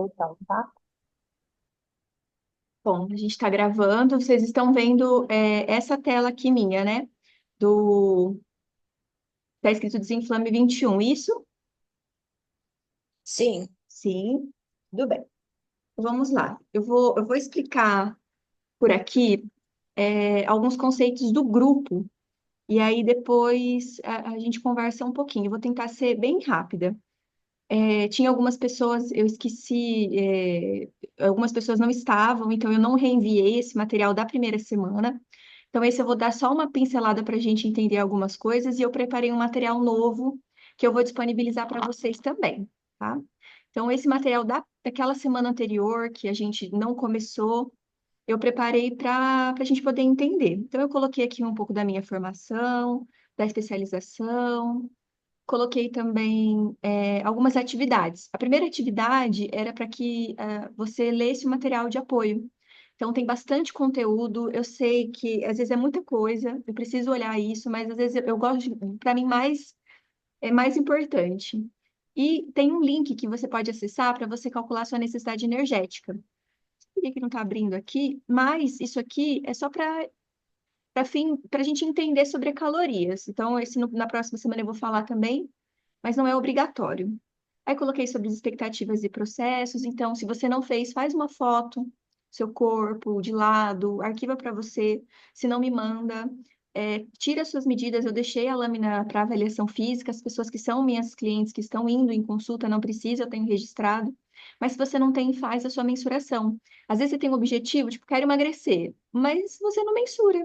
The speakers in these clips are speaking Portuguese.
então, tá? Bom, a gente está gravando, vocês estão vendo essa tela aqui minha, né? Do. Tá escrito Desinflame 21, isso? Sim, Sim, tudo bem. Vamos lá. Eu vou explicar por aqui alguns conceitos do grupo, e aí depois a gente conversa um pouquinho. Eu vou tentar ser bem rápida. Tinha algumas pessoas, eu esqueci, algumas pessoas não estavam, então eu não reenviei esse material da primeira semana. Então, esse eu vou dar só uma pincelada para a gente entender algumas coisas e eu preparei um material novo que eu vou disponibilizar para vocês também, tá? Então, esse material daquela semana anterior, que a gente não começou, eu preparei para a gente poder entender. Então, eu coloquei aqui um pouco da minha formação, da especialização, coloquei também algumas atividades. A primeira atividade era para que você lesse o material de apoio. Então, tem bastante conteúdo. Eu sei que às vezes é muita coisa, eu preciso olhar isso, mas às vezes eu gosto, para mim, mais é mais importante. E tem um link que você pode acessar para você calcular sua necessidade energética. Por que que não está abrindo aqui? Mas isso aqui é só para a gente entender sobre calorias. Então, na próxima semana eu vou falar também, mas não é obrigatório. Aí coloquei sobre as expectativas e processos. Então, se você não fez, faz uma foto, seu corpo de lado, arquiva para você. Se não me manda, tira suas medidas. Eu deixei a lâmina para avaliação física. As pessoas que são minhas clientes que estão indo em consulta não precisa, eu tenho registrado. Mas se você não tem, faz a sua mensuração. Às vezes você tem um objetivo, tipo, quero emagrecer, mas você não mensura.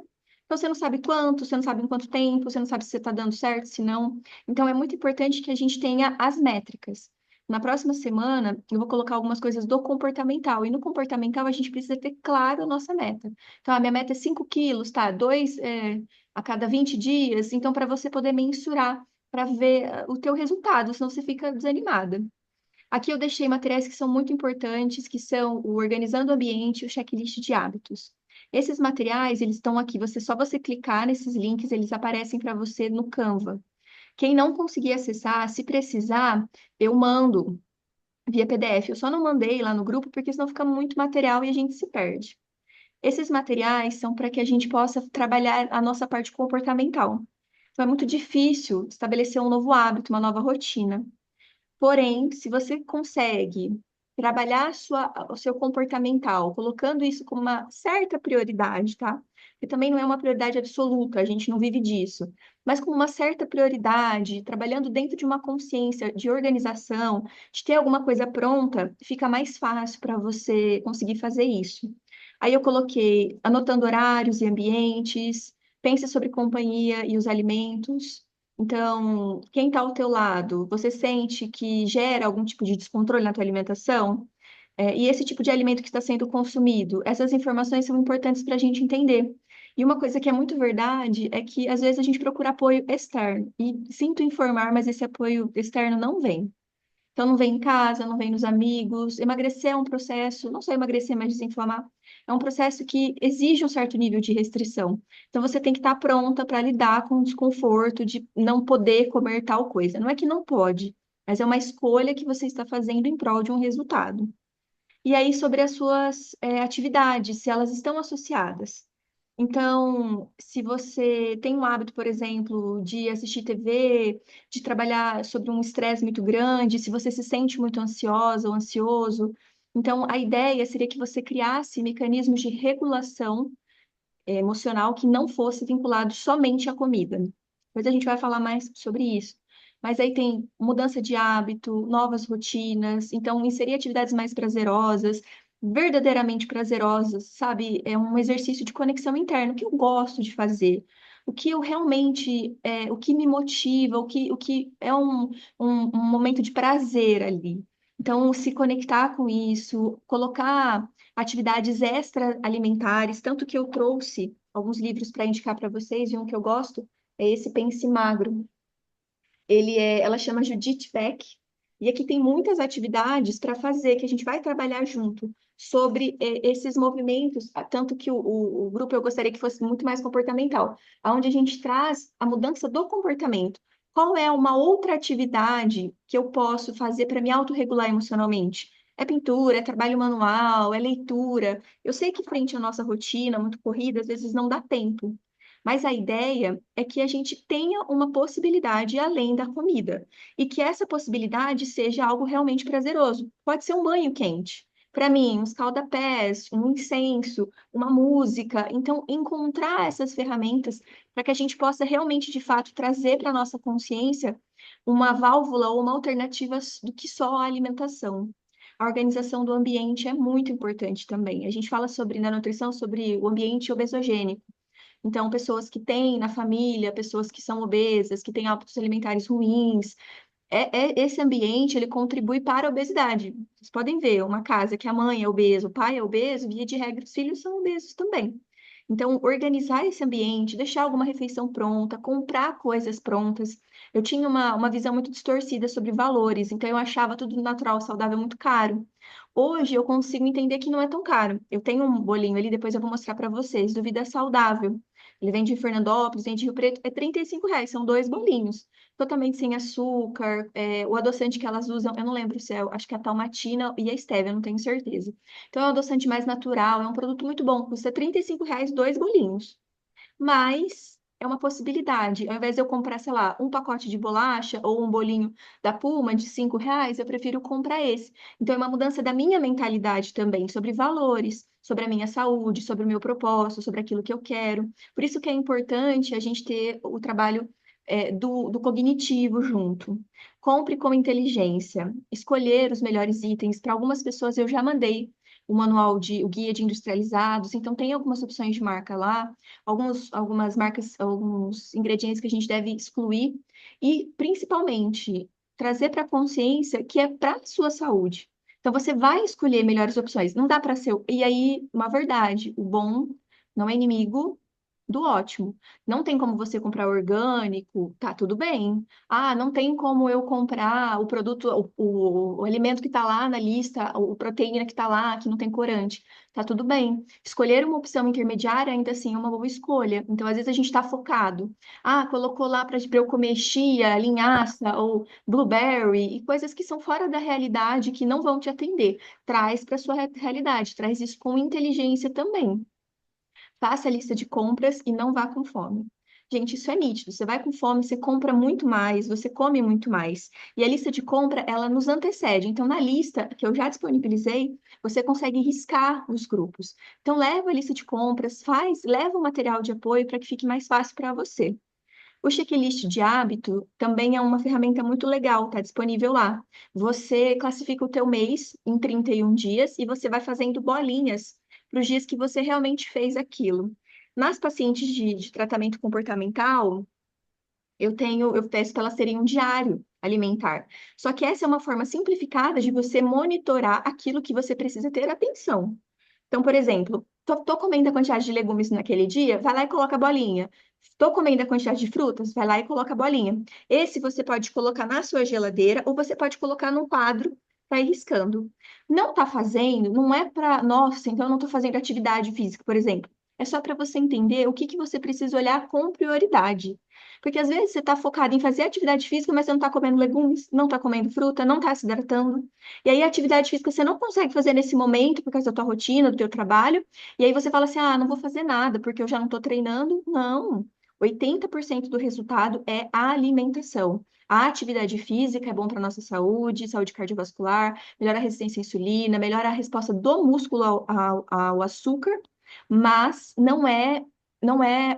Então, você não sabe quanto, você não sabe em quanto tempo, você não sabe se você está dando certo, se não. Então, é muito importante que a gente tenha as métricas. Na próxima semana, eu vou colocar algumas coisas do comportamental. E no comportamental, a gente precisa ter claro a nossa meta. Então, a minha meta é 5 quilos, tá? Dois, a cada 20 dias. Então, para você poder mensurar, para ver o teu resultado, senão você fica desanimada. Aqui eu deixei materiais que são muito importantes, que são o Organizando o Ambiente e o Checklist de Hábitos. Esses materiais, eles estão aqui. Só você clicar nesses links, eles aparecem para você no Canva. Quem não conseguir acessar, se precisar, eu mando via PDF. Eu só não mandei lá no grupo porque senão fica muito material e a gente se perde. Esses materiais são para que a gente possa trabalhar a nossa parte comportamental. Então é muito difícil estabelecer um novo hábito, uma nova rotina. Porém, se você consegue trabalhar o seu comportamental, colocando isso como uma certa prioridade, tá? Que também não é uma prioridade absoluta, a gente não vive disso, mas como uma certa prioridade, trabalhando dentro de uma consciência de organização, de ter alguma coisa pronta, fica mais fácil para você conseguir fazer isso. Aí eu coloquei anotando horários e ambientes, pense sobre companhia e os alimentos. Então, quem está ao teu lado, você sente que gera algum tipo de descontrole na tua alimentação? E esse tipo de alimento que está sendo consumido, essas informações são importantes para a gente entender. E uma coisa que é muito verdade é que às vezes a gente procura apoio externo. E sinto informar, mas esse apoio externo não vem. Então, não vem em casa, não vem nos amigos. Emagrecer é um processo, não só emagrecer, mas desinflamar, é um processo que exige um certo nível de restrição. Então, você tem que estar pronta para lidar com o desconforto de não poder comer tal coisa. Não é que não pode, mas é uma escolha que você está fazendo em prol de um resultado. E aí, sobre as suas atividades, se elas estão associadas. Então, se você tem um hábito, por exemplo, de assistir TV, de trabalhar sobre um estresse muito grande, se você se sente muito ansiosa ou ansioso, então a ideia seria que você criasse mecanismos de regulação emocional que não fosse vinculado somente à comida. Depois a gente vai falar mais sobre isso. Mas aí tem mudança de hábito, novas rotinas, então inserir atividades mais prazerosas, verdadeiramente prazerosas, sabe? É um exercício de conexão interna, o que eu gosto de fazer, o que eu realmente, o que me motiva, o que é um momento de prazer ali. Então, se conectar com isso, colocar atividades extra-alimentares, tanto que eu trouxe alguns livros para indicar para vocês, e um que eu gosto é esse Pense Magro. Ela chama Judith Beck, e aqui tem muitas atividades para fazer, que a gente vai trabalhar junto sobre esses movimentos, tanto que o grupo eu gostaria que fosse muito mais comportamental, onde a gente traz a mudança do comportamento. Qual é uma outra atividade que eu posso fazer para me autorregular emocionalmente? É pintura, é trabalho manual, é leitura. Eu sei que frente à nossa rotina muito corrida, às vezes não dá tempo. Mas a ideia é que a gente tenha uma possibilidade além da comida e que essa possibilidade seja algo realmente prazeroso. Pode ser um banho quente. Para mim, um escalda-pés, um incenso, uma música. Então, encontrar essas ferramentas para que a gente possa realmente, de fato, trazer para a nossa consciência uma válvula ou uma alternativa do que só a alimentação. A organização do ambiente é muito importante também. A gente fala sobre, na nutrição, sobre o ambiente obesogênico. Então, pessoas que têm na família, pessoas que são obesas, que têm hábitos alimentares ruins, esse ambiente ele contribui para a obesidade. Vocês podem ver, uma casa que a mãe é obesa, o pai é obeso, via de regra, os filhos são obesos também. Então, organizar esse ambiente, deixar alguma refeição pronta, comprar coisas prontas. Eu tinha uma visão muito distorcida sobre valores, então eu achava tudo natural, saudável, muito caro. Hoje eu consigo entender que não é tão caro. Eu tenho um bolinho ali, depois eu vou mostrar para vocês, do Vida Saudável. Ele vem de Fernandópolis, vem de Rio Preto, é R$ 35, são dois bolinhos totalmente sem açúcar, o adoçante que elas usam, eu não lembro se é, acho que é a Talmatina e a Stevia, eu não tenho certeza. Então é um adoçante mais natural, é um produto muito bom, custa R$ 35 dois bolinhos. Mas é uma possibilidade. Ao invés de eu comprar, sei lá, um pacote de bolacha ou um bolinho da Puma de R$ 5, eu prefiro comprar esse. Então é uma mudança da minha mentalidade também, sobre valores, sobre a minha saúde, sobre o meu propósito, sobre aquilo que eu quero. Por isso que é importante a gente ter o trabalho do cognitivo junto. Compre com inteligência, escolher os melhores itens. Para algumas pessoas eu já mandei o guia de industrializados, então tem algumas opções de marca lá, algumas marcas, alguns ingredientes que a gente deve excluir e, principalmente, trazer para a consciência que é para a sua saúde. Então, você vai escolher melhores opções. Não dá para ser. E aí, uma verdade: o bom não é inimigo do ótimo. Não tem como você comprar orgânico, tá tudo bem. Ah, não tem como eu comprar o produto, o alimento que está lá na lista, o proteína que está lá, que não tem corante. Tá tudo bem. Escolher uma opção intermediária ainda assim é uma boa escolha. Então, às vezes a gente está focado. Ah, colocou lá para eu comer chia, linhaça ou blueberry e coisas que são fora da realidade que não vão te atender. Traz para sua realidade, traz isso com inteligência também. Faça a lista de compras e não vá com fome. Gente, isso é nítido. Você vai com fome, você compra muito mais, você come muito mais. E a lista de compra, ela nos antecede. Então, na lista que eu já disponibilizei, você consegue riscar os grupos. Então, leva a lista de compras, leva o material de apoio para que fique mais fácil para você. O checklist de hábito também é uma ferramenta muito legal, está disponível lá. Você classifica o teu mês em 31 dias e você vai fazendo bolinhas para os dias que você realmente fez aquilo. Nas pacientes de tratamento comportamental, eu peço para elas terem um diário alimentar. Só que essa é uma forma simplificada de você monitorar aquilo que você precisa ter atenção. Então, por exemplo, tô comendo a quantidade de legumes naquele dia, vai lá e coloca a bolinha. Tô comendo a quantidade de frutas, vai lá e coloca a bolinha. Esse você pode colocar na sua geladeira ou você pode colocar num quadro para ir riscando. Não tá fazendo, não é para, nossa, então eu não tô fazendo atividade física, por exemplo. É só para você entender o que que você precisa olhar com prioridade. Porque às vezes você está focado em fazer atividade física, mas você não está comendo legumes, não está comendo fruta, não está se hidratando. E aí a atividade física você não consegue fazer nesse momento por causa da tua rotina, do teu trabalho. E aí você fala assim: "Ah, não vou fazer nada porque eu já não estou treinando". Não. 80% do resultado é a alimentação. A atividade física é bom para a nossa saúde, saúde cardiovascular, melhora a resistência à insulina, melhora a resposta do músculo ao açúcar, mas não é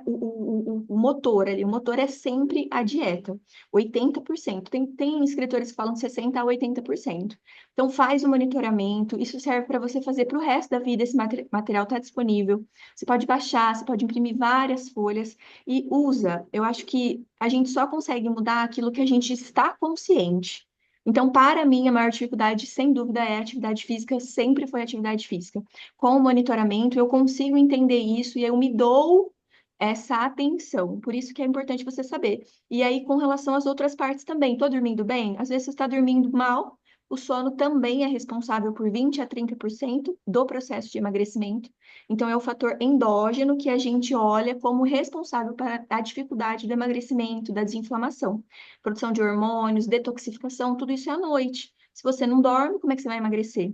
o motor ali. O motor é sempre a dieta. 80%. Tem escritores que falam 60% a 80%. Então, faz o monitoramento. Isso serve para você fazer para o resto da vida. Esse material está disponível. Você pode baixar, você pode imprimir várias folhas e usa. Eu acho que a gente só consegue mudar aquilo que a gente está consciente. Então, para mim, a maior dificuldade, sem dúvida, é a atividade física, sempre foi a atividade física. Com o monitoramento, eu consigo entender isso e eu me dou essa atenção. Por isso que é importante você saber. E aí, com relação às outras partes também, estou dormindo bem? Às vezes você está dormindo mal, o sono também é responsável por 20 a 30% do processo de emagrecimento. Então, é o fator endógeno que a gente olha como responsável para a dificuldade do emagrecimento, da desinflamação. Produção de hormônios, detoxificação, tudo isso é à noite. Se você não dorme, como é que você vai emagrecer?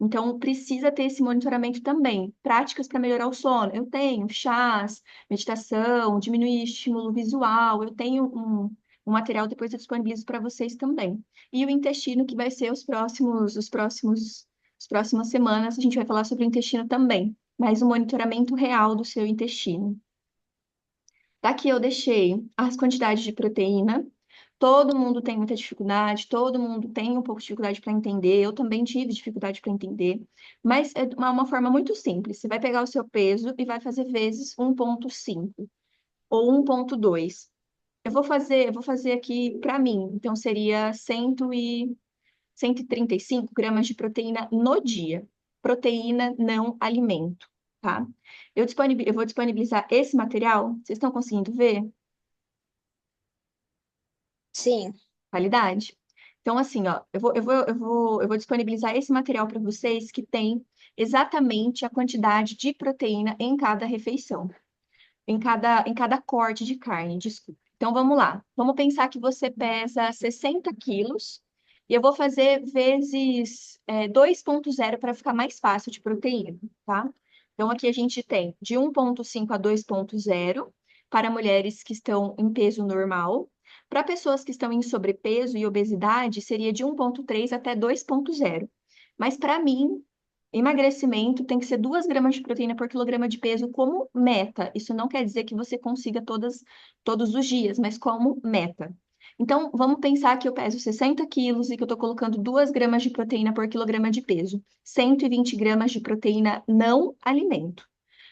Então, precisa ter esse monitoramento também. Práticas para melhorar o sono. Eu tenho chás, meditação, diminuir estímulo visual. Eu tenho um material, depois eu disponibilizo para vocês também. E o intestino, que vai ser as próximas semanas, a gente vai falar sobre o intestino também. Mas o monitoramento real do seu intestino. Daqui eu deixei as quantidades de proteína. Todo mundo tem muita dificuldade, todo mundo tem um pouco de dificuldade para entender. Eu também tive dificuldade para entender, mas é uma forma muito simples. Você vai pegar o seu peso e vai fazer vezes 1,5 ou 1,2. Eu vou fazer aqui para mim, então seria 135 gramas de proteína no dia. Proteína, não alimento, tá? Eu vou disponibilizar esse material. Vocês estão conseguindo ver? Sim, Qualidade. Então, assim, ó, eu vou disponibilizar esse material para vocês que tem exatamente a quantidade de proteína em cada refeição, em cada corte de carne, desculpa. Então, vamos lá. Vamos pensar que você pesa 60 quilos e eu vou fazer vezes 2,0 para ficar mais fácil de proteína, tá? Então, aqui a gente tem de 1,5 a 2,0 para mulheres que estão em peso normal. Para pessoas que estão em sobrepeso e obesidade, seria de 1,3 até 2,0. Mas para mim, emagrecimento tem que ser 2 gramas de proteína por quilograma de peso como meta. Isso não quer dizer que você consiga todos os dias, mas como meta. Então, vamos pensar que eu peso 60 quilos e que eu estou colocando 2 gramas de proteína por quilograma de peso. 120 gramas de proteína não alimento.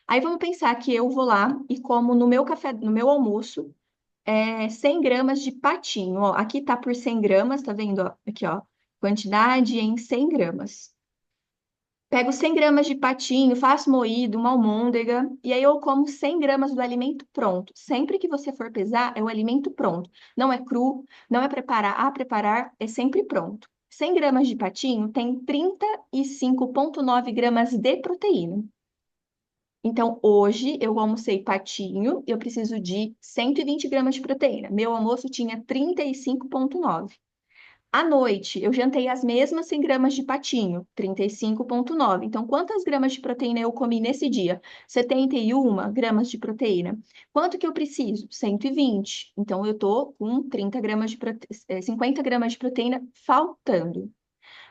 Aí vamos pensar que eu vou lá e como no meu café, no meu almoço, 100 gramas de patinho. Ó, aqui tá por 100 gramas, tá vendo? Ó, aqui, ó, quantidade em 100 gramas. Pego 100 gramas de patinho, faço moído, uma almôndega, e aí eu como 100 gramas do alimento pronto. Sempre que você for pesar, é o alimento pronto. Não é cru, não é preparar, é sempre pronto. 100 gramas de patinho tem 35,9 gramas de proteína. Então, hoje eu almocei patinho, eu preciso de 120 gramas de proteína. Meu almoço tinha 35,9. À noite, eu jantei as mesmas 100 gramas de patinho, 35,9. Então, quantas gramas de proteína eu comi nesse dia? 71 gramas de proteína. Quanto que eu preciso? 120. Então, eu tô com 30 gramas 50 gramas de proteína faltando.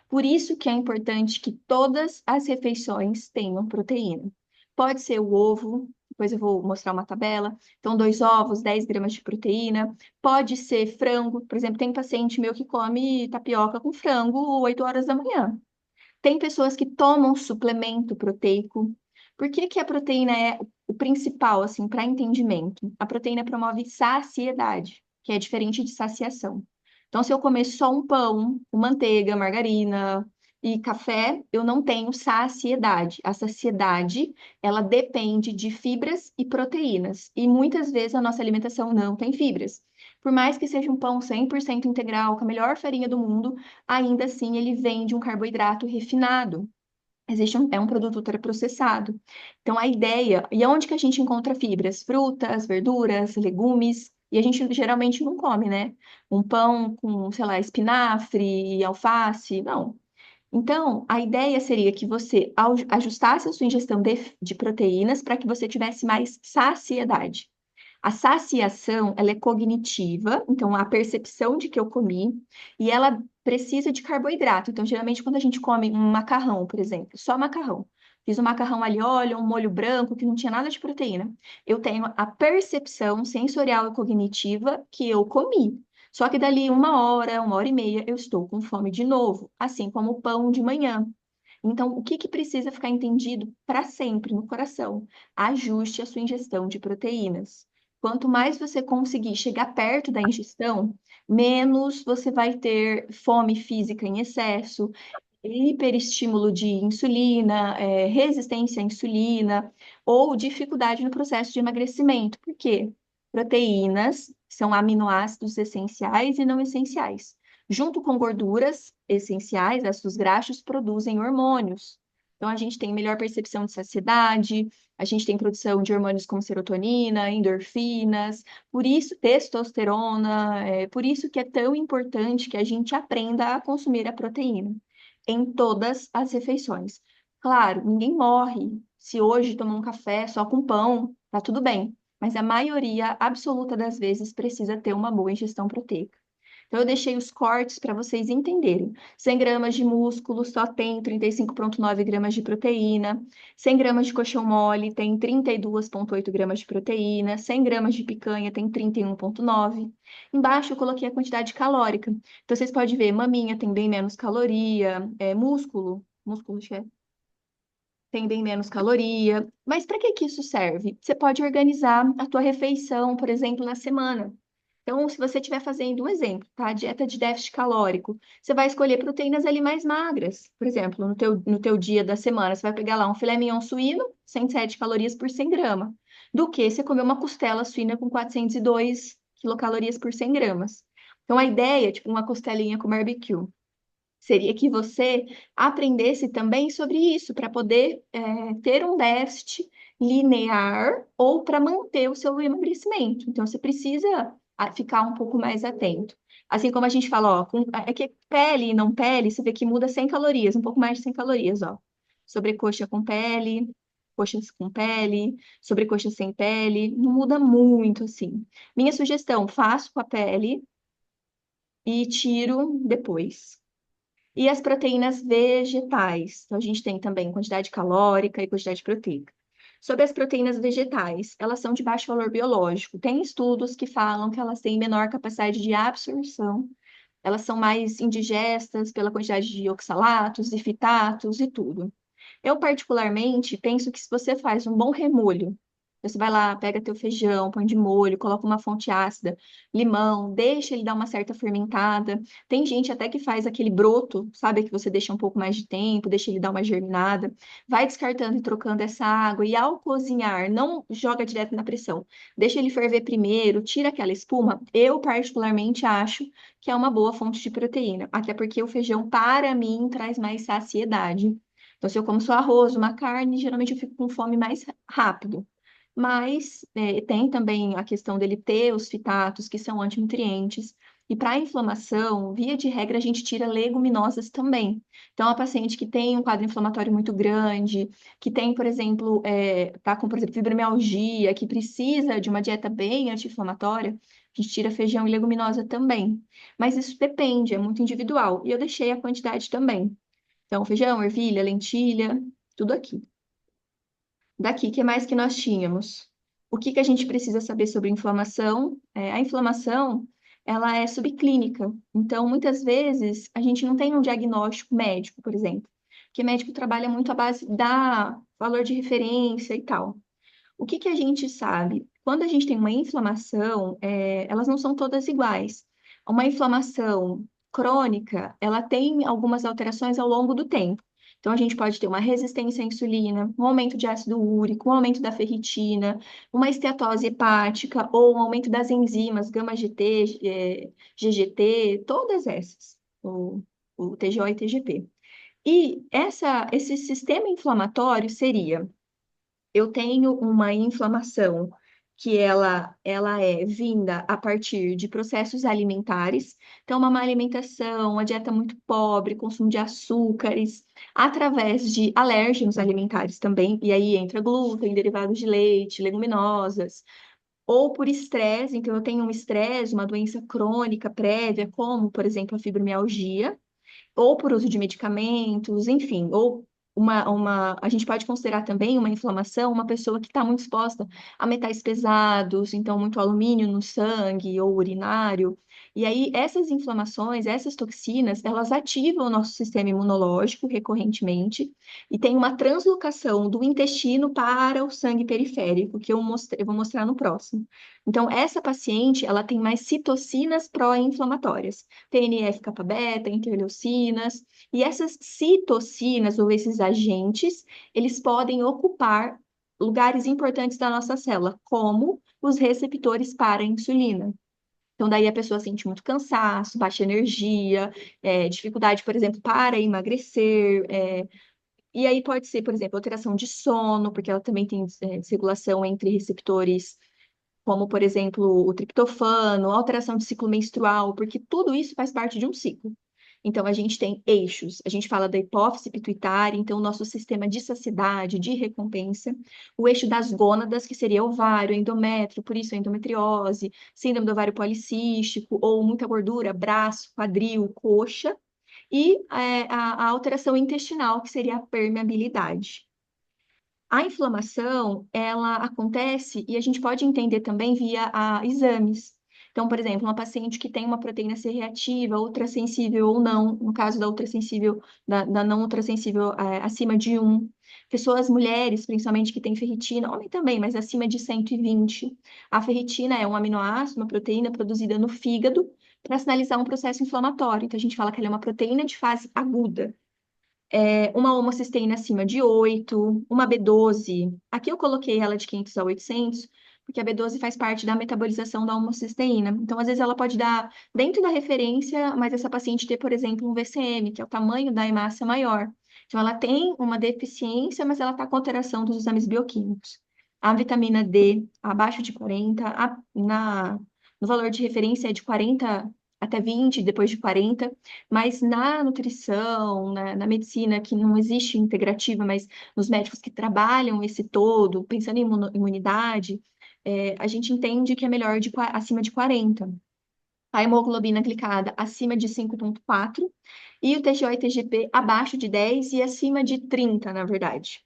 Por isso que é importante que todas as refeições tenham proteína. Pode ser o ovo, depois eu vou mostrar uma tabela. Então, 2 ovos, 10 gramas de proteína. Pode ser frango, por exemplo, tem paciente meu que come tapioca com frango 8 horas da manhã. Tem pessoas que tomam suplemento proteico. Por que que a proteína é o principal, assim, para entendimento? A proteína promove saciedade, que é diferente de saciação. Então, se eu comer só um pão, com manteiga, margarina e café, eu não tenho saciedade. A saciedade, ela depende de fibras e proteínas. E muitas vezes a nossa alimentação não tem fibras. Por mais que seja um pão 100% integral, com a melhor farinha do mundo, ainda assim ele vem de um carboidrato refinado. É um produto ultraprocessado. Então, a ideia... E onde que a gente encontra fibras? Frutas, verduras, legumes. E a gente geralmente não come, né? Um pão com, sei lá, espinafre, alface, não. Então, a ideia seria que você ajustasse a sua ingestão de proteínas para que você tivesse mais saciedade. A saciação, ela é cognitiva, então a percepção de que eu comi, e ela precisa de carboidrato. Então, geralmente, quando a gente come um macarrão, por exemplo, só macarrão, fiz um macarrão ali, olha, um molho branco que não tinha nada de proteína, eu tenho a percepção sensorial e cognitiva que eu comi. Só que dali 1 hora, 1 hora e meia, eu estou com fome de novo, assim como o pão de manhã. Então, o que que precisa ficar entendido para sempre no coração? Ajuste a sua ingestão de proteínas. Quanto mais você conseguir chegar perto da ingestão, menos você vai ter fome física em excesso, hiperestímulo de insulina, resistência à insulina ou dificuldade no processo de emagrecimento. Por quê? Proteínas são aminoácidos essenciais e não essenciais. Junto com gorduras essenciais, ácidos graxos produzem hormônios. Então, a gente tem melhor percepção de saciedade, a gente tem produção de hormônios como serotonina, endorfinas, por isso, testosterona, por isso que é tão importante que a gente aprenda a consumir a proteína. em todas as refeições. Claro, ninguém morre se hoje tomar um café só com pão, tá tudo bem. Mas a maioria absoluta das vezes precisa ter uma boa ingestão proteica. Então, eu deixei os cortes para vocês entenderem. 100 gramas de músculo só tem 35,9 gramas de proteína. 100 gramas de coxão mole tem 32,8 gramas de proteína. 100 gramas de picanha tem 31,9. Embaixo eu coloquei a quantidade calórica. Então, vocês podem ver, maminha tem bem menos caloria, músculo, acho que tem bem menos caloria. Mas para que que isso serve? Você pode organizar a tua refeição, por exemplo, na semana. Então, se você estiver fazendo um exemplo, tá? Dieta de déficit calórico, você vai escolher proteínas ali mais magras. Por exemplo, no teu dia da semana, você vai pegar lá um filé mignon suíno, 107 calorias por 100 gramas, do que você comer uma costela suína com 402 quilocalorias por 100 gramas. Então, a ideia, tipo uma costelinha com barbecue, seria que você aprendesse também sobre isso, para poder ter um déficit linear ou para manter o seu emagrecimento. Então, você precisa ficar um pouco mais atento. Assim como a gente fala, ó, é que pele e não pele, você vê que muda 100 calorias, um pouco mais de 100 calorias, ó. Sobrecoxa com pele, coxas com pele, sobrecoxa sem pele, não muda muito assim. Minha sugestão, faço com a pele e tiro depois. E as proteínas vegetais. Então, a gente tem também quantidade calórica e quantidade proteica. Sobre as proteínas vegetais, elas são de baixo valor biológico. Tem estudos que falam que elas têm menor capacidade de absorção, elas são mais indigestas pela quantidade de oxalatos e fitatos e tudo. Eu, particularmente, penso que se você faz um bom remolho, você vai lá, pega teu feijão, põe de molho, coloca uma fonte ácida, limão, deixa ele dar uma certa fermentada. Tem gente até que faz aquele broto, sabe? Que você deixa um pouco mais de tempo, deixa ele dar uma germinada. Vai descartando e trocando essa água. E ao cozinhar, não joga direto na pressão. Deixa ele ferver primeiro, tira aquela espuma. Eu, particularmente, acho que é uma boa fonte de proteína. Até porque o feijão, para mim, traz mais saciedade. Então, se eu como só arroz, uma carne, geralmente eu fico com fome mais rápido. Mas tem também a questão dele ter os fitatos, que são antinutrientes. E para a inflamação, via de regra, a gente tira leguminosas também. Então, a paciente que tem um quadro inflamatório muito grande, que tem, por exemplo, tá com, por exemplo, fibromialgia, que precisa de uma dieta bem anti-inflamatória, a gente tira feijão e leguminosa também. Mas isso depende, é muito individual. E eu deixei a quantidade também. Então, feijão, ervilha, lentilha, tudo aqui. Daqui, o que mais que nós tínhamos? O que que a gente precisa saber sobre inflamação? A inflamação, ela é subclínica. Então, muitas vezes, a gente não tem um diagnóstico médico, por exemplo. Porque médico trabalha muito à base da valor de referência e tal. O que que a gente sabe? Quando a gente tem uma inflamação, elas não são todas iguais. Uma inflamação crônica, ela tem algumas alterações ao longo do tempo. Então, a gente pode ter uma resistência à insulina, um aumento de ácido úrico, um aumento da ferritina, uma esteatose hepática ou um aumento das enzimas, gama-GT, GGT, todas essas, o TGO e TGP. E esse sistema inflamatório seria eu tenho uma inflamação que ela é vinda a partir de processos alimentares, então uma má alimentação, uma dieta muito pobre, consumo de açúcares, através de alérgenos alimentares também, e aí entra glúten, derivados de leite, leguminosas, ou por estresse, então eu tenho um estresse, uma doença crônica prévia, como, por exemplo, a fibromialgia, ou por uso de medicamentos, enfim, ou a gente pode considerar também uma inflamação, uma pessoa que está muito exposta a metais pesados, então muito alumínio no sangue ou urinário. E aí, essas inflamações, essas toxinas, elas ativam o nosso sistema imunológico recorrentemente e tem uma translocação do intestino para o sangue periférico, que eu vou mostrar no próximo. Então, essa paciente, ela tem mais citocinas pró-inflamatórias. TNF-kappa beta, interleucinas, e essas citocinas ou esses agentes, eles podem ocupar lugares importantes da nossa célula, como os receptores para a insulina. Então, daí a pessoa sente muito cansaço, baixa energia, dificuldade, por exemplo, para emagrecer, e aí pode ser, por exemplo, alteração de sono, porque ela também tem desregulação entre receptores como, por exemplo, o triptofano, alteração de ciclo menstrual, porque tudo isso faz parte de um ciclo. Então, a gente tem eixos. A gente fala da hipófise pituitária, então, o nosso sistema de saciedade, de recompensa. O eixo das gônadas, que seria ovário, endométrio, por isso a endometriose, síndrome do ovário policístico, ou muita gordura, braço, quadril, coxa. E a alteração intestinal, que seria a permeabilidade. A inflamação, ela acontece e a gente pode entender também via exames. Então, por exemplo, uma paciente que tem uma proteína C reativa, ultrassensível ou não, no caso da ultrassensível, da não ultrassensível, acima de 1. Pessoas, mulheres, principalmente, que têm ferritina, homem também, mas acima de 120. A ferritina é um aminoácido, uma proteína produzida no fígado para sinalizar um processo inflamatório. Então, a gente fala que ela é uma proteína de fase aguda, uma homocisteína acima de 8, uma B12. Aqui eu coloquei ela de 500 a 800, porque a B12 faz parte da metabolização da homocisteína. Então, às vezes, ela pode dar dentro da referência, mas essa paciente ter, por exemplo, um VCM, que é o tamanho da hemácia maior. Então, ela tem uma deficiência, mas ela está com alteração dos exames bioquímicos. A vitamina D abaixo de 40, no valor de referência é de 40 até 20, depois de 40. Mas na nutrição, na medicina, que não existe integrativa, mas nos médicos que trabalham esse todo, pensando em imunidade, a gente entende que é melhor acima de 40. A hemoglobina glicada acima de 5,4 e o TGO e TGP abaixo de 10 e acima de 30, na verdade.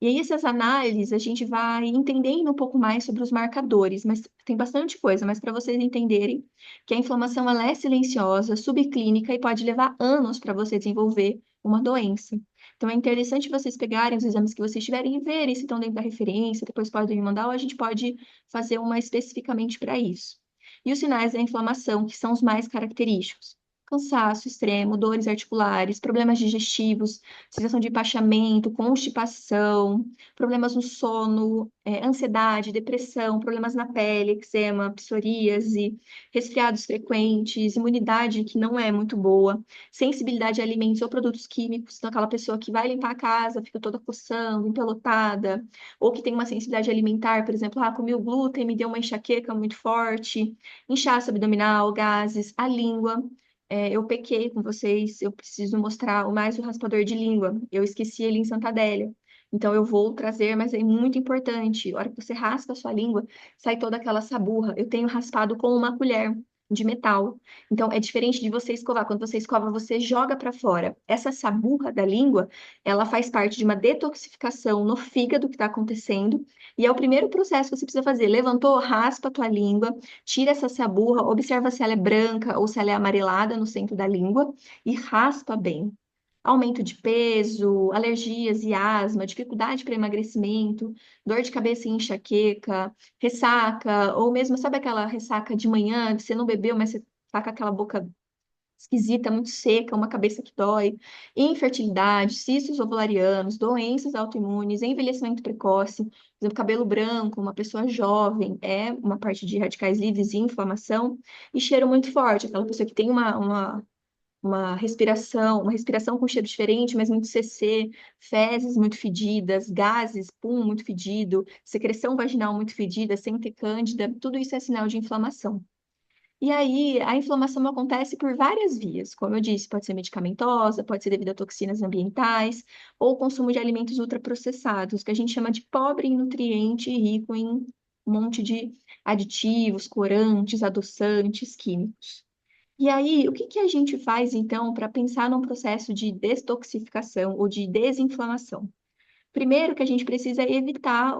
E aí, essas análises, a gente vai entendendo um pouco mais sobre os marcadores, mas tem bastante coisa, mas para vocês entenderem que a inflamação ela é silenciosa, subclínica e pode levar anos para você desenvolver uma doença. Então, é interessante vocês pegarem os exames que vocês tiverem e verem se estão dentro da referência, depois podem me mandar, ou a gente pode fazer uma especificamente para isso. E os sinais da inflamação, que são os mais característicos. Cansaço extremo, dores articulares, problemas digestivos, sensação de empachamento, constipação, problemas no sono, ansiedade, depressão, problemas na pele, eczema, psoríase, resfriados frequentes, imunidade que não é muito boa, sensibilidade a alimentos ou produtos químicos, então aquela pessoa que vai limpar a casa, fica toda coçando, empelotada, ou que tem uma sensibilidade alimentar, por exemplo, comi o glúten, me deu uma enxaqueca muito forte, inchaço abdominal, gases, a língua. Eu pequei com vocês, eu preciso mostrar o raspador de língua. Eu esqueci ele em Santa Adélia. Então eu vou trazer, mas é muito importante. A hora que você raspa a sua língua, sai toda aquela saburra. Eu tenho raspado com uma colher de metal. Então é diferente de você escovar. Quando você escova, você joga para fora. Essa saburra da língua, ela faz parte de uma detoxificação no fígado que está acontecendo. E é o primeiro processo que você precisa fazer. Levantou, raspa a tua língua, tira essa saburra, observa se ela é branca ou se ela é amarelada no centro da língua e raspa bem. Aumento de peso, alergias e asma, dificuldade para emagrecimento, dor de cabeça e enxaqueca, ressaca, ou mesmo, sabe aquela ressaca de manhã, que você não bebeu, mas você tá com aquela boca esquisita, muito seca, uma cabeça que dói, infertilidade, cistos ovularianos, doenças autoimunes, envelhecimento precoce, por exemplo, cabelo branco, uma pessoa jovem, é uma parte de radicais livres e inflamação, e cheiro muito forte, aquela pessoa que tem uma respiração com cheiro diferente, mas muito CC, fezes muito fedidas, gases, pum, muito fedido, secreção vaginal muito fedida, sem ter cândida, tudo isso é sinal de inflamação. E aí, a inflamação acontece por várias vias. Como eu disse, pode ser medicamentosa, pode ser devido a toxinas ambientais ou consumo de alimentos ultraprocessados, que a gente chama de pobre em nutriente e rico em um monte de aditivos, corantes, adoçantes, químicos. E aí, o que que a gente faz então para pensar num processo de detoxificação ou de desinflamação? Primeiro que a gente precisa evitar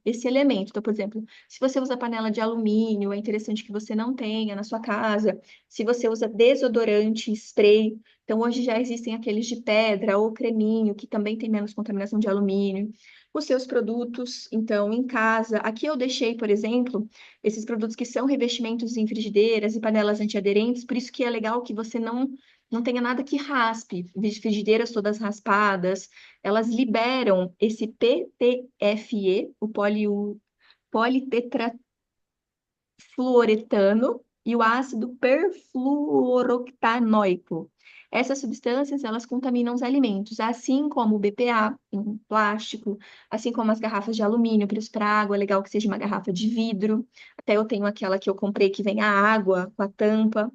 esse elemento. Então, por exemplo, se você usa panela de alumínio, é interessante que você não tenha na sua casa. Se você usa desodorante, spray, então hoje já existem aqueles de pedra ou creminho, que também tem menos contaminação de alumínio. Os seus produtos, então, em casa. Aqui eu deixei, por exemplo, esses produtos que são revestimentos em frigideiras e panelas antiaderentes, por isso que é legal que você não tenha nada que raspe, frigideiras todas raspadas, elas liberam esse PTFE, politetrafluoretano, e o ácido perfluoroctanoico. Essas substâncias, elas contaminam os alimentos, assim como o BPA em plástico, assim como as garrafas de alumínio para água, é legal que seja uma garrafa de vidro. Até eu tenho aquela que eu comprei que vem a água com a tampa.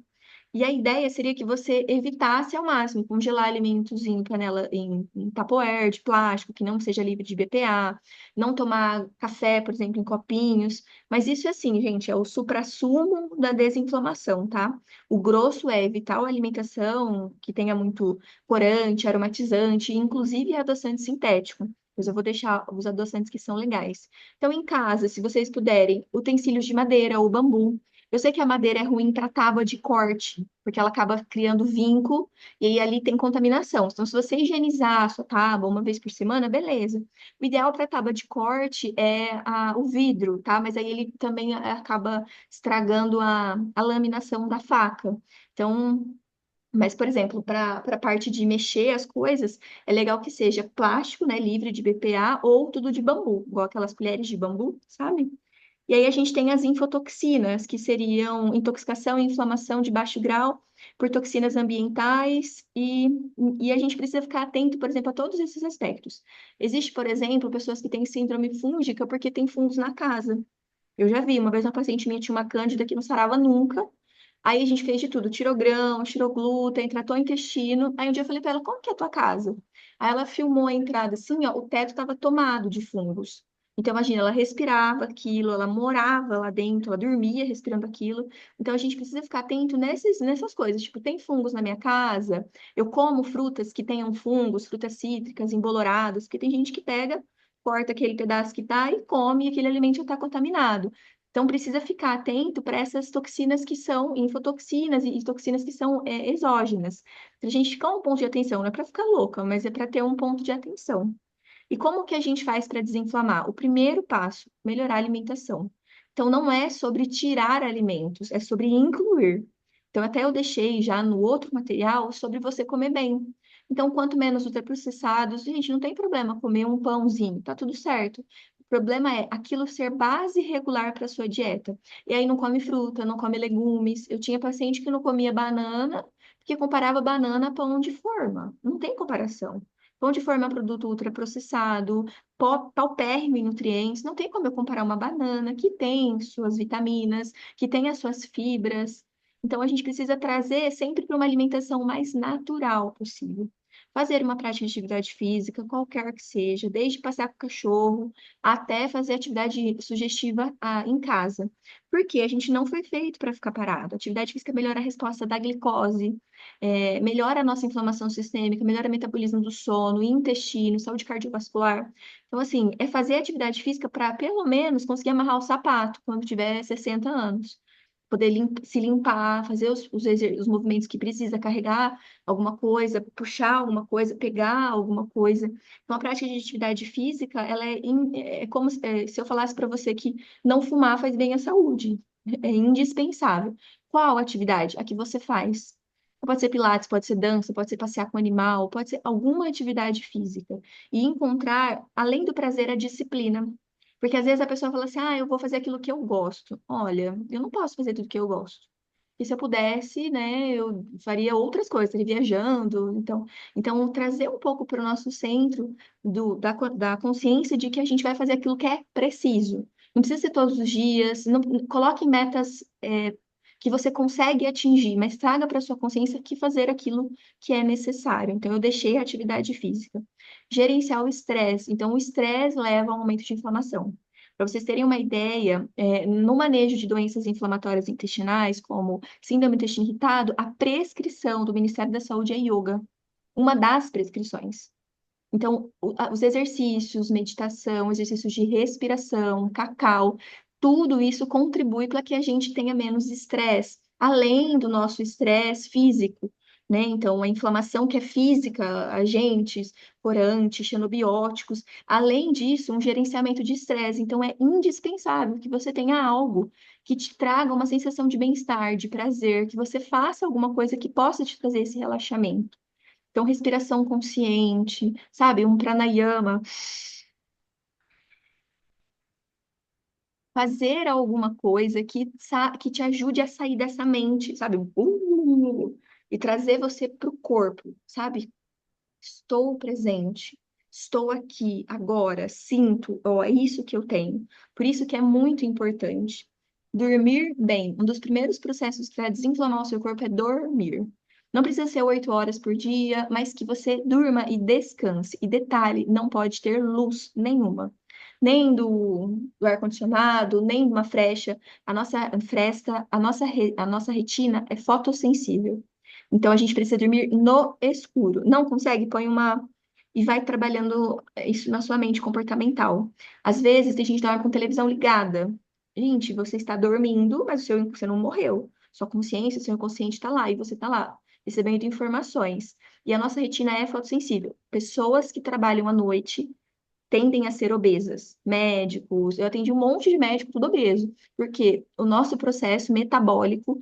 E a ideia seria que você evitasse ao máximo congelar alimentos em panela, em Tupperware de plástico, que não seja livre de BPA, não tomar café, por exemplo, em copinhos. Mas isso é assim, gente, é o suprassumo da desinflamação, tá? O grosso é evitar a alimentação que tenha muito corante, aromatizante, inclusive adoçante sintético. Pois eu vou deixar os adoçantes que são legais. Então, em casa, se vocês puderem, utensílios de madeira ou bambu. Eu sei que a madeira é ruim para tábua de corte, porque ela acaba criando vinco e aí ali tem contaminação. Então, se você higienizar a sua tábua uma vez por semana, beleza. O ideal para tábua de corte é o vidro, tá? Mas aí ele também acaba estragando a laminação da faca. Então, mas, por exemplo, para a parte de mexer as coisas, é legal que seja plástico, né, livre de BPA ou tudo de bambu, igual aquelas colheres de bambu, sabe? E aí a gente tem as infotoxinas, que seriam intoxicação e inflamação de baixo grau por toxinas ambientais, e a gente precisa ficar atento, por exemplo, a todos esses aspectos. Existe, por exemplo, pessoas que têm síndrome fúngica porque tem fungos na casa. Eu já vi, uma vez uma paciente minha tinha uma cândida que não sarava nunca, aí a gente fez de tudo, tirou grão, tirou glúten, tratou o intestino, aí um dia eu falei para ela, como que é a tua casa? Aí ela filmou a entrada assim, ó, o teto estava tomado de fungos. Então, imagina, ela respirava aquilo, ela morava lá dentro, ela dormia respirando aquilo. Então, a gente precisa ficar atento nessas coisas. Tipo, tem fungos na minha casa? Eu como frutas que tenham fungos, frutas cítricas, emboloradas, porque tem gente que pega, corta aquele pedaço que tá e come, e aquele alimento já está contaminado. Então, precisa ficar atento para essas toxinas que são infotoxinas e toxinas que são exógenas. A gente ficar um ponto de atenção, não é para ficar louca, mas é para ter um ponto de atenção. E como que a gente faz para desinflamar? O primeiro passo, melhorar a alimentação. Então, não é sobre tirar alimentos, é sobre incluir. Então, até eu deixei já no outro material sobre você comer bem. Então, quanto menos ultraprocessados, gente, não tem problema comer um pãozinho, tá tudo certo. O problema é aquilo ser base regular para sua dieta. E aí não come fruta, não come legumes. Eu tinha paciente que não comia banana, porque comparava banana a pão de forma. Não tem comparação. Pão de forma é um produto ultraprocessado, paupérrimo em nutrientes. Não tem como eu comparar uma banana que tem suas vitaminas, que tem as suas fibras. Então, a gente precisa trazer sempre para uma alimentação mais natural possível. Fazer uma prática de atividade física, qualquer que seja, desde passear com o cachorro até fazer atividade sugestiva em casa. Porque a gente não foi feito para ficar parado. A atividade física melhora a resposta da glicose, melhora a nossa inflamação sistêmica, melhora o metabolismo do sono, intestino, saúde cardiovascular. Então, assim, é fazer atividade física para, pelo menos, conseguir amarrar o sapato quando tiver 60 anos. Poder se limpar, fazer os movimentos que precisa, carregar alguma coisa, puxar alguma coisa, pegar alguma coisa. Então, a prática de atividade física, ela é como se eu falasse para você que não fumar faz bem à saúde. É indispensável. Qual atividade? A que você faz. Pode ser pilates, pode ser dança, pode ser passear com animal, pode ser alguma atividade física. E encontrar, além do prazer, a disciplina. Porque às vezes a pessoa fala assim, eu vou fazer aquilo que eu gosto. Olha, eu não posso fazer tudo que eu gosto. E se eu pudesse, né, eu faria outras coisas, estaria viajando. Então trazer um pouco para o nosso centro da consciência de que a gente vai fazer aquilo que é preciso. Não precisa ser todos os dias, não, coloque metas, que você consegue atingir, mas traga para sua consciência que fazer aquilo que é necessário. Então, eu deixei a atividade física. Gerenciar o estresse. Então, o estresse leva a um aumento de inflamação. Para vocês terem uma ideia, no manejo de doenças inflamatórias intestinais, como síndrome do intestino irritado, a prescrição do Ministério da Saúde é yoga. Uma das prescrições. Então, os exercícios, meditação, exercícios de respiração, cacau, tudo isso contribui para que a gente tenha menos estresse, além do nosso estresse físico, né? Então, a inflamação que é física, agentes, corantes, xenobióticos, além disso, um gerenciamento de estresse. Então, é indispensável que você tenha algo que te traga uma sensação de bem-estar, de prazer, que você faça alguma coisa que possa te trazer esse relaxamento. Então, respiração consciente, sabe? Um pranayama. Fazer alguma coisa que te ajude a sair dessa mente, sabe? E trazer você para o corpo, sabe? Estou presente, estou aqui, agora, sinto, ó, é isso que eu tenho. Por isso que é muito importante. Dormir bem. Um dos primeiros processos para desinflamar o seu corpo é dormir. Não precisa ser 8 horas por dia, mas que você durma e descanse. E detalhe, não pode ter luz nenhuma. Nem do ar-condicionado, nem de uma frecha. A nossa fresta, a nossa retina é fotossensível. Então a gente precisa dormir no escuro. Não consegue? Põe uma. E vai trabalhando isso na sua mente comportamental. Às vezes, tem gente que dorme com televisão ligada. Gente, você está dormindo, mas você não morreu. Sua consciência, seu inconsciente está lá e você está lá, recebendo informações. E a nossa retina é fotossensível. Pessoas que trabalham à noite tendem a ser obesas. Médicos, eu atendi um monte de médico tudo obeso, porque o nosso processo metabólico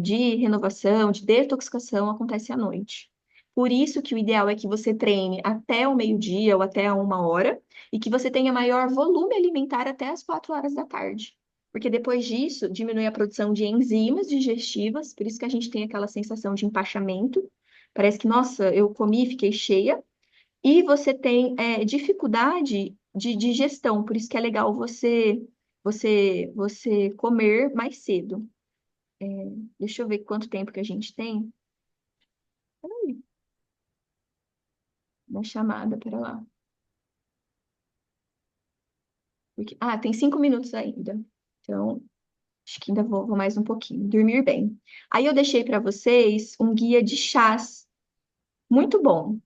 de renovação, de detoxificação acontece à noite. Por isso que o ideal é que você treine até o meio-dia ou até a 1 hora e que você tenha maior volume alimentar até as 4 horas da tarde. Porque depois disso, diminui a produção de enzimas digestivas, por isso que a gente tem aquela sensação de empachamento. Parece que, nossa, eu comi, fiquei cheia, e você tem dificuldade de digestão, por isso que é legal você comer mais cedo. É, deixa eu ver quanto tempo que a gente tem. Peraí, na chamada, pera lá. Tem 5 minutos ainda. Então, acho que ainda vou mais um pouquinho. Dormir bem. Aí eu deixei para vocês um guia de chás muito bom,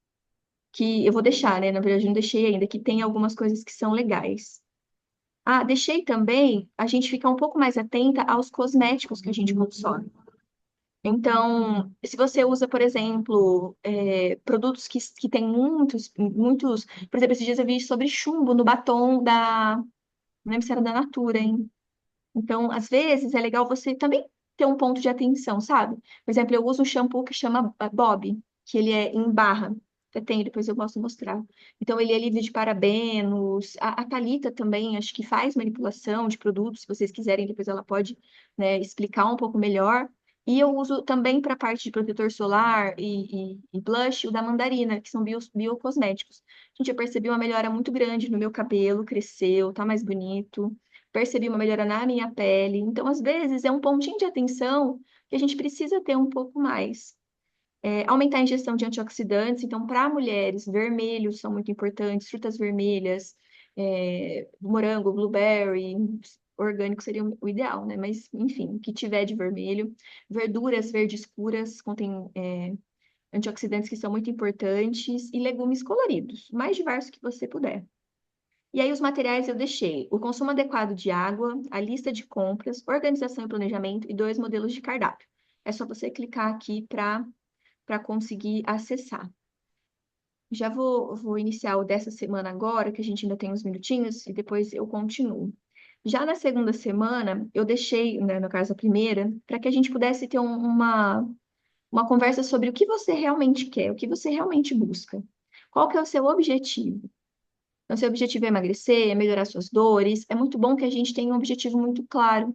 que eu vou deixar, né? Na verdade, eu não deixei ainda, que tem algumas coisas que são legais. Deixei também a gente ficar um pouco mais atenta aos cosméticos que a gente consome. Então, se você usa, por exemplo, produtos que têm muitos, por exemplo, esses dias eu vi sobre chumbo no batom não lembro se era da Natura, hein? Então, às vezes é legal você também ter um ponto de atenção, sabe? Por exemplo, eu uso um shampoo que chama Bob, que ele é em barra. Eu tenho, depois eu posso mostrar. Então, ele é livre de parabenos. A Thalita também, acho que faz manipulação de produtos. Se vocês quiserem, depois ela pode, né, explicar um pouco melhor. E eu uso também para a parte de protetor solar e blush, o da Mandarina, que são biocosméticos. Gente, eu percebi uma melhora muito grande no meu cabelo, cresceu, tá mais bonito, percebi uma melhora na minha pele. Então, às vezes, é um pontinho de atenção que a gente precisa ter um pouco mais. Aumentar a ingestão de antioxidantes. Então, para mulheres, vermelhos são muito importantes, frutas vermelhas, morango, blueberry, orgânico seria o ideal, né? Mas, enfim, o que tiver de vermelho. Verduras verdes escuras contêm antioxidantes que são muito importantes e legumes coloridos, o mais diverso que você puder. E aí, os materiais eu deixei o consumo adequado de água, a lista de compras, organização e planejamento e 2 modelos de cardápio. É só você clicar aqui para conseguir acessar. Já vou iniciar o dessa semana agora, que a gente ainda tem uns minutinhos, e depois eu continuo. Já na segunda semana, eu deixei, né, no caso a primeira, para que a gente pudesse ter uma conversa sobre o que você realmente quer, o que você realmente busca. Qual que é o seu objetivo? Então, seu objetivo é emagrecer, é melhorar suas dores. É muito bom que a gente tenha um objetivo muito claro,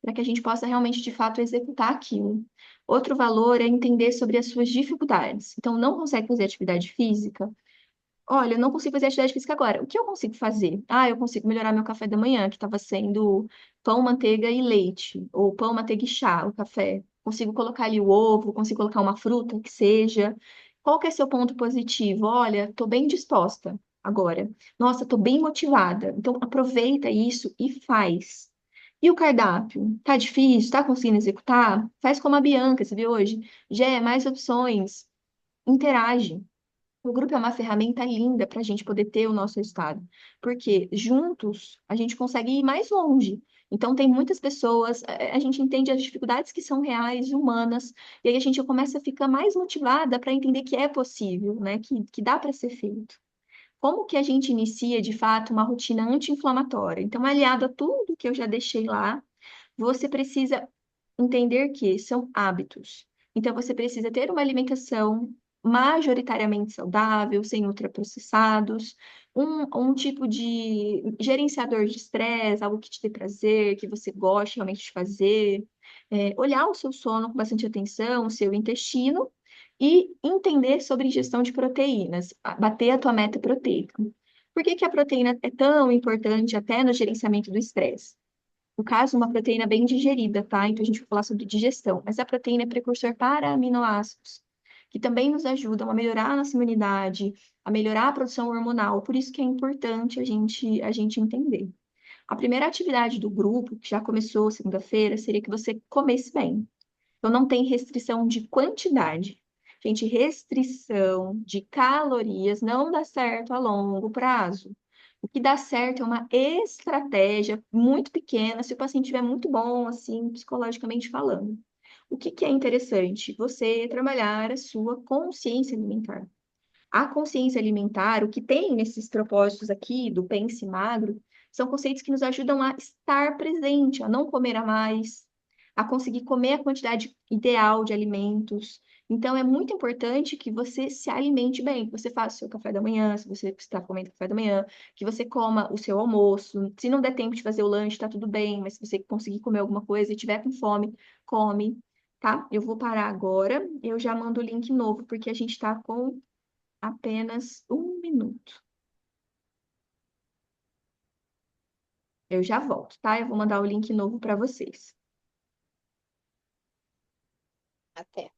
para que a gente possa realmente, de fato, executar aquilo. Outro valor é entender sobre as suas dificuldades. Então, não consegue fazer atividade física? Olha, eu não consigo fazer atividade física agora. O que eu consigo fazer? Eu consigo melhorar meu café da manhã, que estava sendo pão, manteiga e leite, ou pão, manteiga e chá, o café. Consigo colocar ali o ovo, consigo colocar uma fruta, que seja. Qual que é seu ponto positivo? Olha, estou bem disposta agora. Nossa, estou bem motivada. Então, aproveita isso e faz. E o cardápio? Tá difícil? Tá conseguindo executar? Faz como a Bianca, você viu hoje? Já mais opções. Interage. O grupo é uma ferramenta linda para a gente poder ter o nosso resultado, porque juntos a gente consegue ir mais longe. Então, tem muitas pessoas, a gente entende as dificuldades que são reais, humanas, e aí a gente começa a ficar mais motivada para entender que é possível, né? Que dá para ser feito. Como que a gente inicia, de fato, uma rotina anti-inflamatória? Então, aliado a tudo que eu já deixei lá, você precisa entender que são hábitos. Então, você precisa ter uma alimentação majoritariamente saudável, sem ultraprocessados, um tipo de gerenciador de estresse, algo que te dê prazer, que você goste realmente de fazer, olhar o seu sono com bastante atenção, o seu intestino, e entender sobre ingestão de proteínas, bater a tua meta proteica. Por que que a proteína é tão importante até no gerenciamento do estresse? No caso, uma proteína bem digerida, tá? Então a gente vai falar sobre digestão. Mas a proteína é precursor para aminoácidos, que também nos ajudam a melhorar a nossa imunidade, a melhorar a produção hormonal. Por isso que é importante a gente entender. A primeira atividade do grupo, que já começou segunda-feira, seria que você comesse bem. Então, não tem restrição de quantidade. Gente, restrição de calorias não dá certo a longo prazo. O que dá certo é uma estratégia muito pequena, se o paciente estiver muito bom, assim, psicologicamente falando. O que que é interessante? Você trabalhar a sua consciência alimentar. A consciência alimentar, o que tem nesses propósitos aqui do Pense Magro, são conceitos que nos ajudam a estar presente, a não comer a mais, a conseguir comer a quantidade ideal de alimentos. Então, é muito importante que você se alimente bem, que você faça o seu café da manhã, se você está comendo café da manhã, que você coma o seu almoço. Se não der tempo de fazer o lanche, está tudo bem, mas se você conseguir comer alguma coisa e tiver com fome, come, tá? Eu vou parar agora, eu já mando o link novo, porque a gente está com apenas um minuto. Eu já volto, tá? Eu vou mandar o link novo para vocês. Até.